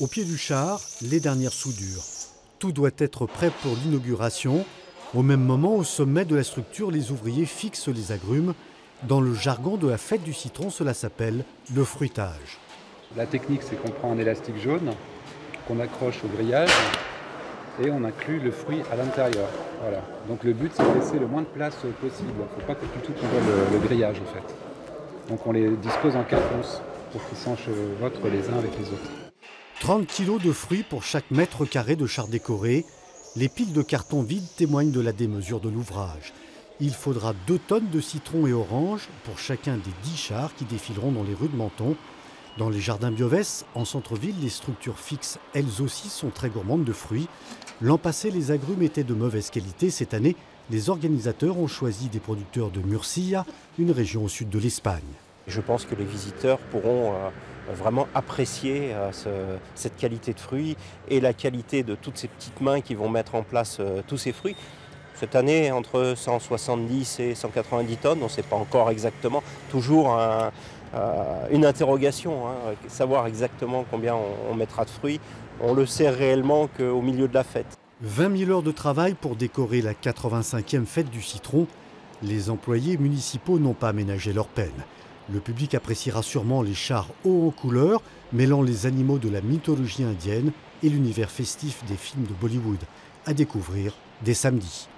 Au pied du char, les dernières soudures. Tout doit être prêt pour l'inauguration. Au même moment, au sommet de la structure, les ouvriers fixent les agrumes. Dans le jargon de la fête du citron, cela s'appelle le fruitage. La technique, c'est qu'on prend un élastique jaune, qu'on accroche au grillage et on inclut le fruit à l'intérieur. Voilà. Donc le but, c'est de laisser le moins de place possible. Il ne faut pas que du tout qu'on voit le grillage en fait. Donc on les dispose en cartons pour qu'ils s'enchevêtrent les uns avec les autres. 30 kilos de fruits pour chaque mètre carré de char décoré. Les piles de carton vides témoignent de la démesure de l'ouvrage. Il faudra 2 tonnes de citrons et oranges pour chacun des 10 chars qui défileront dans les rues de Menton. Dans les jardins Biovès, en centre-ville, les structures fixes, elles aussi, sont très gourmandes de fruits. L'an passé, les agrumes étaient de mauvaise qualité. Cette année, les organisateurs ont choisi des producteurs de Murcia, une région au sud de l'Espagne. Je pense que les visiteurs pourront vraiment apprécier cette qualité de fruits et la qualité de toutes ces petites mains qui vont mettre en place tous ces fruits. Cette année, entre 170 et 190 tonnes, on ne sait pas encore exactement, toujours une interrogation, savoir exactement combien on mettra de fruits. On le sait réellement qu'au milieu de la fête. 20 000 heures de travail pour décorer la 85e fête du citron. Les employés municipaux n'ont pas aménagé leur peine. Le public appréciera sûrement les chars hauts en couleur, mêlant les animaux de la mythologie indienne et l'univers festif des films de Bollywood, à découvrir dès samedi.